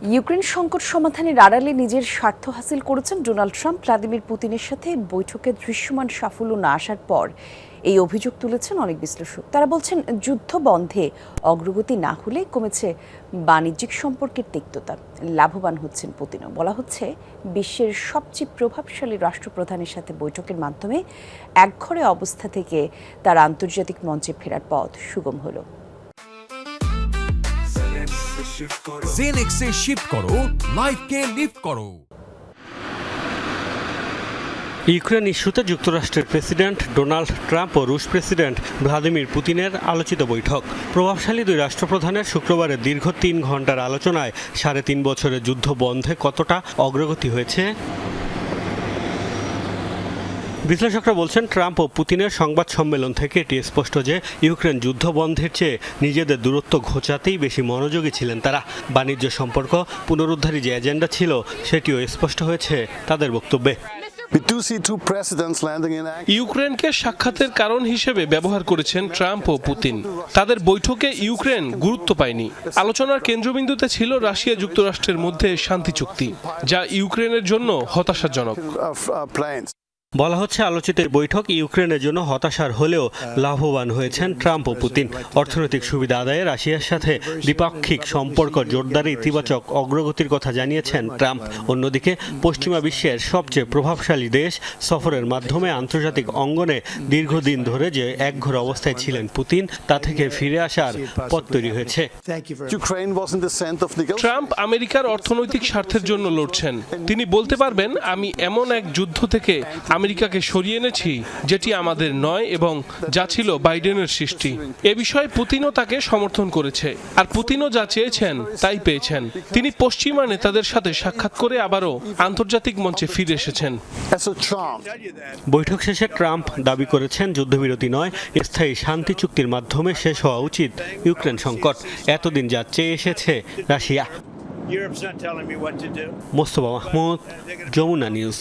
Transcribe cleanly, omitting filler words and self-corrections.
Ukraine সংকট সমাধানের আড়ালে নিজের স্বার্থ হাসিল করেছেন ডোনাল্ড ট্রাম্প। ভ্লাদিমির পুতিনের সাথে বৈঠকে দৃশ্যমান সাফল্য না আসার পর এই অভিযোগ তুলেছেন অনেক বিশ্লেষক। তারা বলছেন, যুদ্ধ বন্ধে অগ্রগতি না হলে কমেছে বাণিজ্যিক সম্পর্কের তিক্ততা, লাভবান হচ্ছেন পুতিনও। বলা হচ্ছে, বিশ্বের সবচেয়ে প্রভাবশালী রাষ্ট্রপ্রধানের সাথে বৈঠকের মাধ্যমে একঘরে অবস্থা থেকে তার আন্তর্জাতিক মঞ্চে ফেরার পথ সুগম হলো। জেনেক্সে শিফট করো, লাইফকে লিফট করো। ইউক্রেন ইস্যুতে যুক্তরাষ্ট্রের প্রেসিডেন্ট ডোনাল্ড ট্রাম্প ও রুশ প্রেসিডেন্ট ভ্লাদিমির পুতিনের আলোচিত বৈঠক। প্রভাবশালী দুই রাষ্ট্রপ্রধানের শুক্রবারে দীর্ঘ ৩ ঘণ্টার আলোচনায় ৩.৫ বছরের যুদ্ধ বন্ধে কতটা অগ্রগতি হয়েছে। বিশ্লেষকরা বলছেন, ট্রাম্প ও পুতিনের সংবাদ সম্মেলন থেকে এটি স্পষ্ট যে ইউক্রেন যুদ্ধ বন্ধের চেয়ে নিজেদের দূরত্ব ঘোচাতেই বেশি মনোযোগী ছিলেন তারা। বাণিজ্য সম্পর্ক পুনরুদ্ধারী যে এজেন্ডা ছিল সেটিও স্পষ্ট হয়েছে তাদের বক্তব্যে। ইউক্রেনকে সাক্ষাতের কারণ হিসেবে ব্যবহার করেছেন ট্রাম্প ও পুতিন। তাদের বৈঠকে ইউক্রেন গুরুত্ব পায়নি। আলোচনার কেন্দ্রবিন্দুতে ছিল রাশিয়া যুক্তরাষ্ট্রের মধ্যে শান্তি চুক্তি, যা ইউক্রেনের জন্য হতাশাজনক। বলা হচ্ছে, আলোচিত বৈঠক ইউক্রেনের জন্য হতাশার হলেও লাভবান হয়েছেন ট্রাম্প ও পুতিন। অর্থনৈতিক সুবিধা আদায়ে রাশিয়ার সাথে দ্বিপাক্ষিক সম্পর্ক জোরদারে ইতিবাচক অগ্রগতির কথা জানিয়েছেন ট্রাম্প। অন্যদিকে পশ্চিমা বিশ্বের সবচেয়ে প্রভাবশালী দেশ সফরের মাধ্যমে আন্তর্জাতিক অঙ্গনে দীর্ঘদিন ধরে যে একঘরে অবস্থায় ছিলেন পুতিন, তা থেকে ফিরে আসার পথ তৈরি হয়েছে। ট্রাম্প আমেরিকার অর্থনৈতিক স্বার্থের জন্য লড়ছেন। তিনি বলতে পারবেন, আমি এমন এক যুদ্ধ থেকে আমেরিকাকে সরিয়ে এনেছি যেটি আমাদের নয় এবং যা ছিল বাইডেনের সৃষ্টি। এ বিষয়ে পুতিনও তাকে সমর্থন করেছে, আর পুতিনও যা চেয়েছেন তাই পেয়েছেন। তিনি পশ্চিমা নেতাদের সাথে সাক্ষাৎ করে আবারও আন্তর্জাতিক মঞ্চে ফিরে এসেছেন। বৈঠক শেষে ট্রাম্প দাবি করেছেন, যুদ্ধবিরতি নয়, স্থায়ী শান্তি চুক্তির মাধ্যমে শেষ হওয়া উচিত ইউক্রেন সংকট। এতদিন যা চেয়ে এসেছে রাশিয়া। মোস্তফা মাহমুদ, যমুনা নিউজ।